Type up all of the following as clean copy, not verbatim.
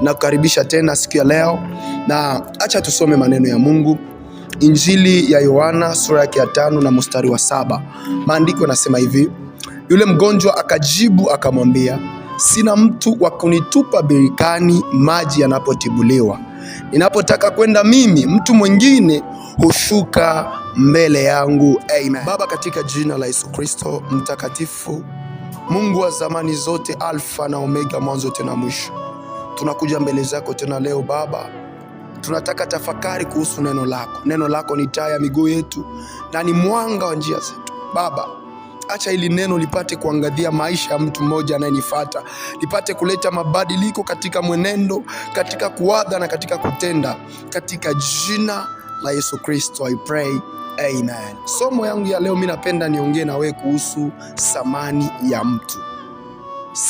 Nakukaribisha tena siku ya leo, na acha tusome maneno ya Mungu. Injili ya Yohana sura yake ya 5 na mstari wa 7. Maandiko yanasema hivi: yule mgonjwa akajibu akamwambia, sina mtu wa kunitupa birikani maji yanapotibuliwa. Ninapotaka kwenda mimi, mtu mwingine hushuka mbele yangu. Amen. Baba, katika jina la Yesu Kristo mtakatifu, Mungu wa zamani zote, Alfa na Omega, mwanzo tena mwisho, tunakuja mbele zako tena leo Baba. Tunataka tafakari kuhusu neno lako. Neno lako ni taa ya miguu yetu na ni mwanga wa njia zetu. Baba, acha hili neno lipate kuangazia maisha ya mtu mmoja anayenifuata, lipate kuleta mabadiliko katika mwenendo, katika kuwaza na katika kutenda. Katika jina la Yesu Kristo I pray, amen. Somo yangu ya leo, mimi napenda niongee na wewe kuhusu thamani ya mtu.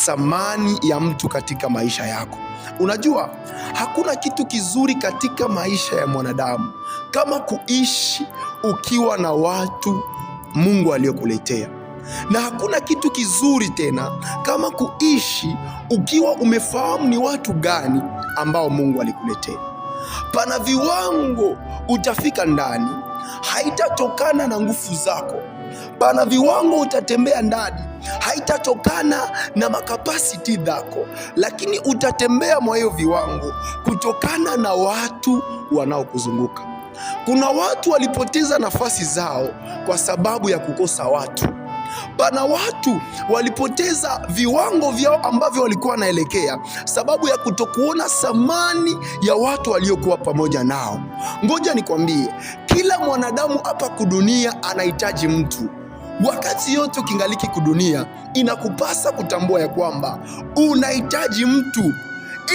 Thamani ya mtu katika maisha yako. Unajua, hakuna kitu kizuri katika maisha ya mwanadamu kama kuishi ukiwa na watu Mungu aliyokuletea, na hakuna kitu kizuri tena kama kuishi ukiwa umefahamu ni watu gani ambao Mungu alikuletea. Pana viwango utafika ndani, haitatokana na nguvu zako. Pana viwango utatembea ndani, haitatokana na makapasiti zako, lakini utatembea mwa hiyo viwango kutokana na watu wanaokuzunguka. Kuna watu walipoteza nafasi zao kwa sababu ya kukosa watu. Pana watu walipoteza viwango vyao ambavyo walikuwa wanaelekea sababu ya kutokuona thamani ya watu waliokuwa pamoja nao. Ngoja nikwambie, kila mwanadamu hapa kudunia anahitaji mtu. Wakati yote ukingaliki kudunia, inakupasa kutambua ya kwamba unahitaji mtu.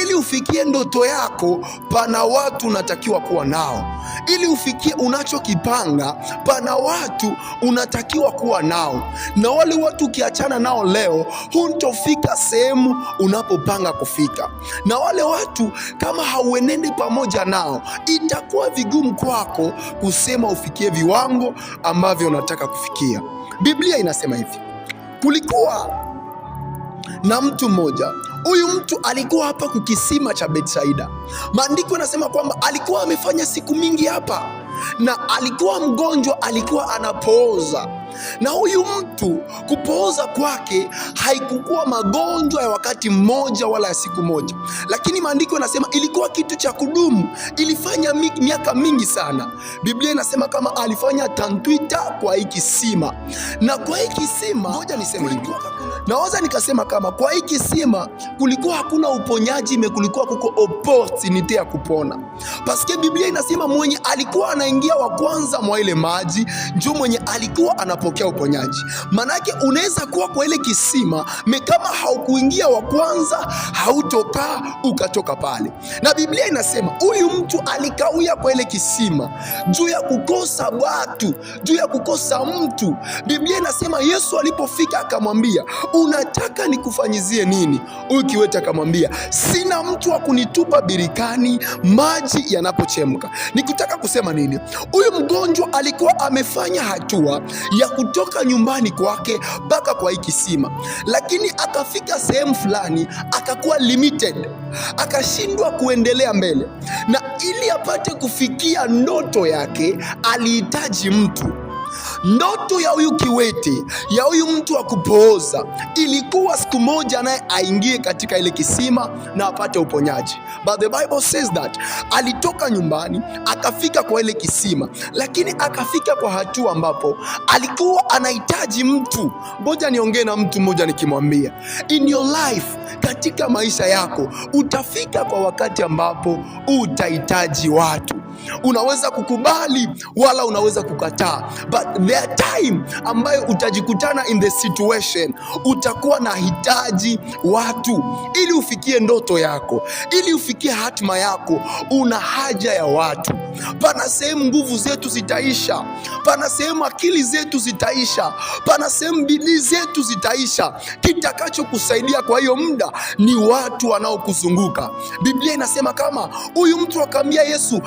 Ili ufikie ndoto yako, pana watu unatakiwa kuwa nao. Ili ufikie unachokipanga, pana watu unatakiwa kuwa nao. Na wale watu ukiachana nao leo, hutofika sehemu unapopanga kufika. Na wale watu kama hauenende pamoja nao, itakuwa vigumu kwako kusema ufikie viwango ambavyo unataka kufikia. Biblia inasema hivi: kulikuwa na mtu mmoja. Huyu mtu alikuwa hapa kukisima cha Betsaida. Maandiko yanasema kwamba alikuwa amefanya siku mingi hapa, na alikuwa mgonjwa, alikuwa anapooza. Na huyu mtu kupooza kwake haikukuwa magonjwa ya wakati mmoja wala ya siku moja, lakini maandiko yanasema ilikuwa kitu cha kudumu. Ilifanya miaka mingi sana. Biblia inasema kama alifanya tantwita kwa hii kisima. Na kwa hii kisima, ngoja niseme hivi, naweza nikasema kama kwa hii kisima kulikuwa hakuna uponyaji, kulikuwa kuko opportunity ya kupona. Paske Biblia inasema mwenye alikuwa anaingia wa kwanza mwa ile maji ndio mwenye alikuwa anapokea uponyaji. Manake unaweza kuwa kwa ile kisima, kama haukuingia wa kwanza, hautokaa ukatoka pale. Na Biblia inasema huyu mtu alikawia kwa ile kisima juu ya kukosa watu, juu ya kukosa mtu. Biblia inasema Yesu alipofika akamwambia, unataka nikufanyizie nini? Huyu kiwete akamwambia, sina mtu wa kunitupa birikani maji yanapochemka. Nikutaka kusema nini? Huyu mgonjwa alikuwa amefanya hatua ya kutoka nyumbani kwake mpaka kwa hii kisima, lakini akafika sehemu fulani akakuwa limited, akashindwa kuendelea mbele. Na ili apate kufikia ndoto yake alihitaji mtu. Ndoto ya huyu kiwete, ya huyu mtu wa kupooza, ilikuwa siku moja naye aingie katika ile kisima na apate uponyaji. But the Bible says that alitoka nyumbani akafika kwa ile kisima, lakini akafika kwa hatua ambapo alikuwa anahitaji mtu. Ngoja niongee na mtu mmoja nikimwambia, in your life, katika maisha yako utafika kwa wakati ambapo utahitaji watu. Unaweza kukubali wala unaweza kukataa, but there are time ambayo utajikutana in the situation utakuwa na hitaji watu. Ili ufikie ndoto yako, ili ufikie hatima yako, una haja ya watu. Pana sehemu nguvu zetu zitaisha, pana sehemu akili zetu zitaisha, pana sehemu bidii zetu zitaisha. Kitakacho kusaidia kwa hiyo muda ni watu wanaokuzunguka. Biblia inasema kama huyu mtu akamwambia Yesu,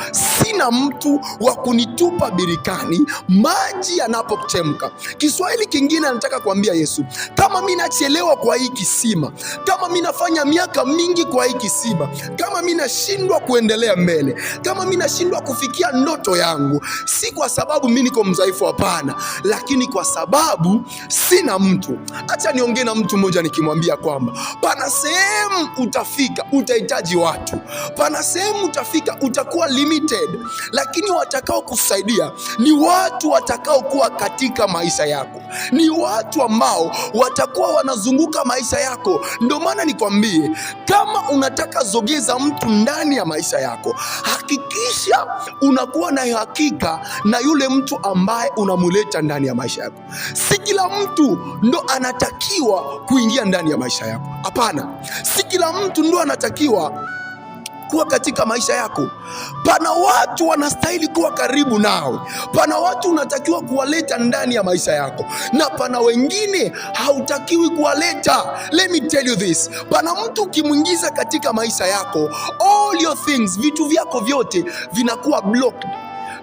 sina mtu wa kunitupa birikani maji yanapochemka. Kiswahili kingine anataka kuambia Yesu, kama mimi nachelewa kwa hii kisima, kama mimi nafanya miaka mingi kwa hii kisima, kama mimi nashindwa kuendelea mbele, kama mimi nashindwa kufikia ndoto yangu, si kwa sababu mimi niko mdhaifu, hapana, lakini kwa sababu sina mtu. Acha niongee na mtu mmoja nikimwambia kwamba pana sehemu utafika utahitaji watu, pana sehemu utafika utakuwa limited, lakini watakao kusaidia ni watu watakao kuwa katika maisha yako, ni watu ambao watakuwa wanazunguka maisha yako. Ndio maana nikwambie, kama unataka zogeza mtu ndani ya maisha yako, hakikisha unakuwa na hakika na yule mtu ambaye unamuleta ndani ya maisha yako. Si kila mtu ndo anatakiwa kuingia ndani ya maisha yako, hapana. Si kila mtu ndo anatakiwa kuwa katika maisha yako. Pana watu wanastahili kuwa karibu nawe, pana watu unatakiwa kuwaleta ndani ya maisha yako, na pana wengine hautakiwi kuwaleta. Let me tell you this, pana mtu ukimwingiza katika maisha yako, all your things, vitu vyako vyote vinakuwa blocked,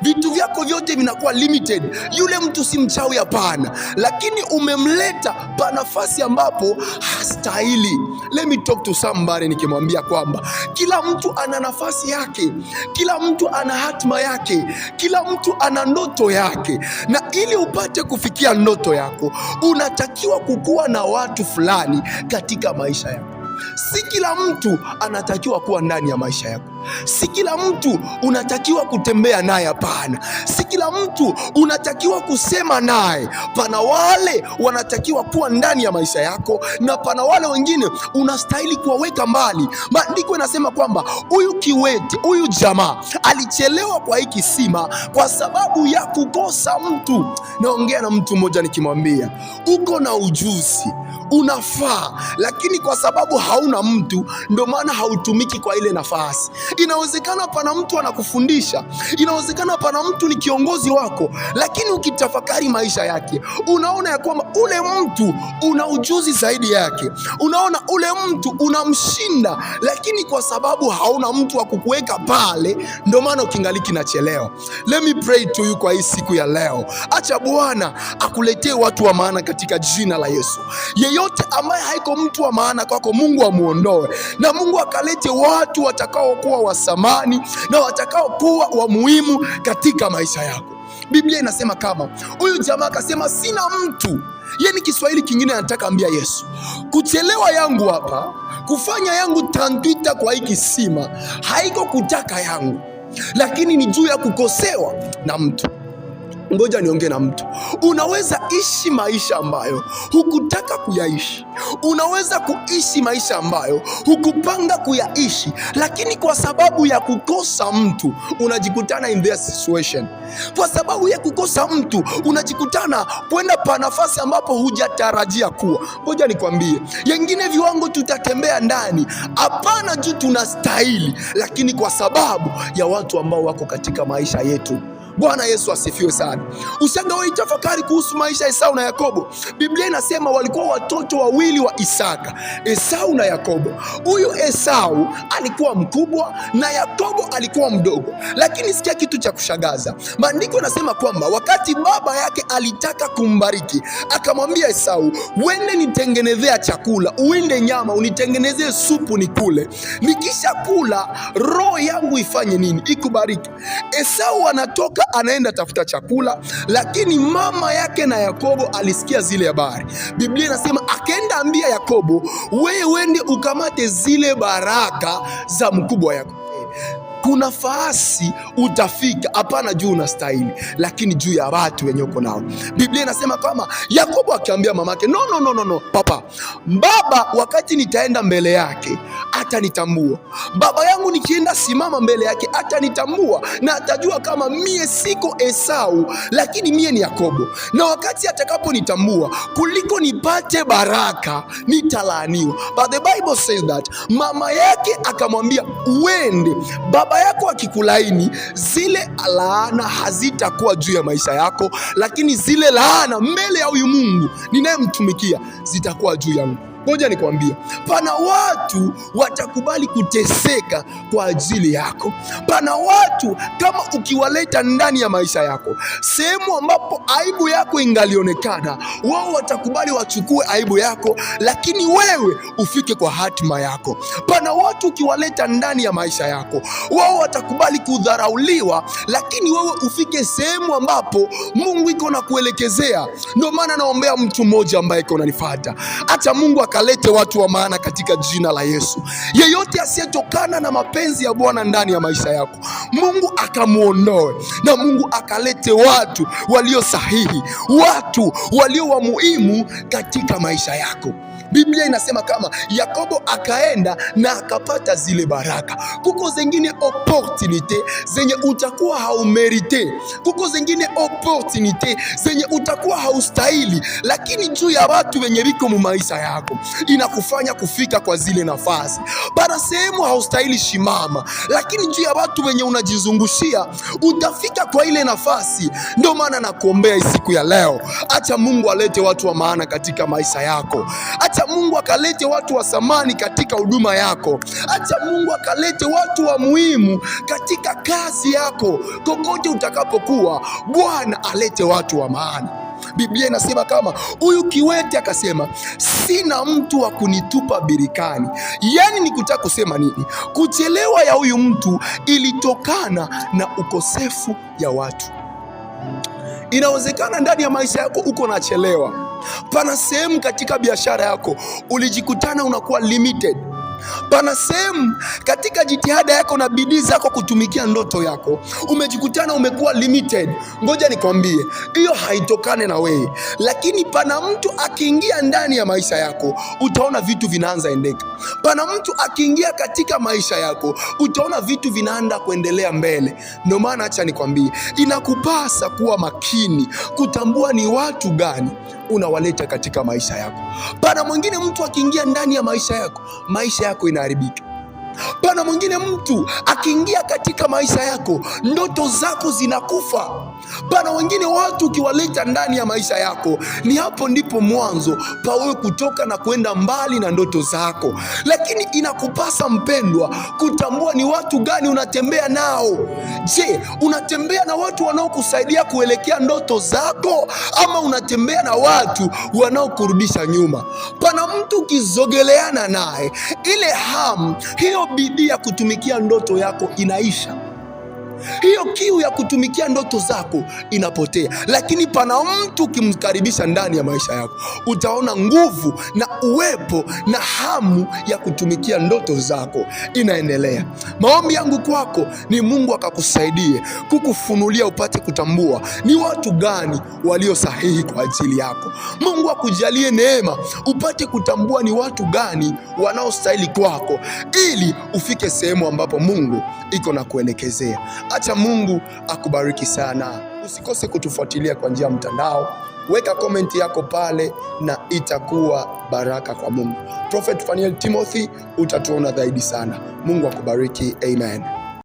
vitu vyako vyote vinakuwa limited. Yule mtu si mchawi, hapana, lakini umemleta pa nafasi ambapo hastahili. Let me talk to somebody nikimwambia kwamba kila mtu ana nafasi yake, kila mtu ana hatima yake, kila mtu ana ndoto yake, na ili upate kufikia ndoto yako unatakiwa kukuwa na watu fulani katika maisha yako. Si kila mtu anatakiwa kuwa ndani ya maisha yako, si kila mtu unatakiwa kutembea naye, hapana. Si kila mtu unatakiwa kusema naye. Pana wale wanatakiwa kuwa ndani ya maisha yako, na pana wale wengine unastahili kuwaweka mbali. Maandiko yanasema kwamba huyu kiwete, huyu jamaa alichelewa kwa hii kisima kwa sababu ya kukosa mtu. Naongea na mtu mmoja nikimwambia, uko na ujuzi, unafaa, lakini kwa sababu hauna mtu, ndio maana hautumiki kwa ile nafasi. Inawezekana pana mtu anakufundisha, inawezekana pana mtu ni kiongozi wako, lakini ukitafakari maisha yake unaona ya kwamba ule mtu una ujuzi zaidi yake, unaona ule mtu unamshinda, lakini kwa sababu hauna mtu wa kukuweka pale, ndio maana ukingaliki nachelewa. Let me pray to you kwa hii siku ya leo. Acha Bwana akuletee watu wa maana katika jina la Yesu. Yeyote ambaye haiko mtu wa maana kwako, Mungu amuondoe, na Mungu akalete watu watakao kuwa wa thamani na watakao kuwa wa muhimu katika maisha yako. Biblia inasema kama huyu jamaa akasema sina mtu. Yani Kiswahili kingine anataka ambia Yesu, kuchelewa yangu hapa, kufanya yangu tandwita kwa hii kisima, haiko kutaka yangu, lakini ni juu ya kukosewa na mtu. Ngoja niongee na mtu. Unaweza ishi maisha ambayo hukutaka kuyaishi, unaweza kuishi maisha ambayo hukupanga kuyaishi, lakini kwa sababu ya kukosa mtu unajikutana in this situation. Kwa sababu ya kukosa mtu unajikutana kwenda pa nafasi ambapo hujatarajia kuwa. Ngoja nikwambie, yengine viwango tutatembea ndani, hapana juu tunastahili, lakini kwa sababu ya watu ambao wako katika maisha yetu. Bwana Yesu asifiwe sana. Ushangawahi tafakari kuhusu maisha ya Esau na Yakobo. Biblia inasema walikuwa watoto wawili wa Isaka, Esau na Yakobo. Huyu Esau alikuwa mkubwa na Yakobo alikuwa mdogo, lakini sikia kitu cha kushangaza. Maandiko yanasema kwamba wakati baba yake alitaka kumbariki, akamwambia Esau, wende nitengenezea chakula, uinde nyama, unitengenezee supu nikule, nikisha kula roho yangu ifanye nini? Ikubariki. Esau anatoka anaenda tafuta chakula, lakini mama yake na Yakobo alisikia zile habari. Biblia inasema akaenda ambia Yakobo, wewe wende ukamate zile baraka za mkubwa yako. Kuna fasi utafika, hapana juu unastahili, lakini juu ya watu wenye uko nao. Biblia inasema kama Yakobo akiambia mamake, no papa, baba wakati nitaenda mbele yake atanitambua. Baba yangu nikienda simama mbele yake atanitambua, na atajua kama mie siko Esau, lakini mie ni Yakobo. Na wakati atakaponitambua, kuliko nipate baraka nitalaaniwa. But the Bible says that mama yake akamwambia, uende, baba yako akikulaini, zile laana hazitakuwa juu ya maisha yako, lakini zile laana mbele ya huyu Mungu ninayemtumikia zitakuwa juu yangu. Ngoja nikwambie, pana watu watakubali kuteseka kwa ajili yako. Pana watu kama ukiwaleta ndani ya maisha yako, sehemu ambapo aibu yako ingalionekana, wao watakubali wachukue aibu yako, lakini wewe ufike kwa hatima yako. Pana watu ukiwaleta ndani ya maisha yako, wao watakubali kudharauliwa, lakini wewe ufike sehemu ambapo Mungu iko na kuelekezea. Ndio maana naombea mtu mmoja ambaye iko unanifuata, acha Mungu akalete watu wa maana katika jina la Yesu. Yeyote asiyetokana na mapenzi ya Bwana ndani ya maisha yako, Mungu akamuondoe, na Mungu akalete watu walio sahihi, watu walio wa muhimu katika maisha yako. Biblia inasema kama Yakobo akaenda na akapata zile baraka. Kuko zingine opportunity zenye utakuwa haumerite, kuko zingine opportunity zenye utakuwa haustahili, lakini juu ya watu wenye viko mu maisha yako inakufanya kufika kwa zile nafasi. Para sehemu haustahili shimama, lakini juu ya watu wenye unajizungushia utafika kwa ile nafasi. Ndio maana nakuombea siku ya leo, acha Mungu alete watu wa maana katika maisha yako. Acha Mungu akalete watu wa thamani katika huduma yako. Acha Mungu akalete watu wa muhimu katika kazi yako. Kokote utakapokuwa, Bwana alete watu wa maana. Biblia inasema kama huyu kiwete akasema, sina mtu wa kunitupa birikani. Yani ni kutaka kusema nini? Kuchelewa ya huyu mtu ilitokana na ukosefu ya watu. Inawezekana ndani ya maisha yako uko nachelewa. Pana sehemu katika biashara yako ulijikutana unakuwa limited. Pana sehemu katika jitihada yako na bidii zako kutumikia ndoto yako umejikutana umekuwa limited. Ngoja nikwambie, hiyo haitokane na wewe, lakini pana mtu akiingia ndani ya maisha yako utaona vitu vinaanza endeka. Pana mtu akiingia katika maisha yako utaona vitu vinaanza kuendelea mbele. Ndio maana acha nikwambie, inakupasa kuwa makini kutambua ni watu gani unawaleta katika maisha yako. Pana mwingine mtu akiingia ndani ya maisha yako inaharibika. Pana mwingine mtu akiingia katika maisha yako ndoto zako zinakufa. Pana wengine watu ukiwaleta ndani ya maisha yako, ni hapo ndipo mwanzo pa wewe kutoka na kwenda mbali na ndoto zako. Lakini inakupasa mpendwa kutambua ni watu gani unatembea nao. Je, unatembea na watu wanaokusaidia kuelekea ndoto zako, ama unatembea na watu wanaokurudisha nyuma? Pana mtu ukizogeleana naye, ile hamu, hiyo bidii ya kutumikia ndoto yako inaisha. Hiyo kiu ya kutumikia ndoto zako inapotea. Lakini pana mtu ukimkaribisha ndani ya maisha yako, utaona nguvu na uwepo na hamu ya kutumikia ndoto zako inaendelea. Maombi yangu kwako ni Mungu akakusaidie kukufunulia upate kutambua ni watu gani walio sahihi kwa ajili yako. Mungu akujalie neema upate kutambua ni watu gani wanaostahili kwako, ili ufike sehemu ambapo Mungu iko na kuelekezea. Acha Mungu akubariki sana. Usikose kutufuatilia kwa njia ya mtandao. Weka komenti yako pale na itakuwa baraka kwa Mungu. Prophet Phanuel Timothy, utatuona zaidi sana. Mungu akubariki. Amen.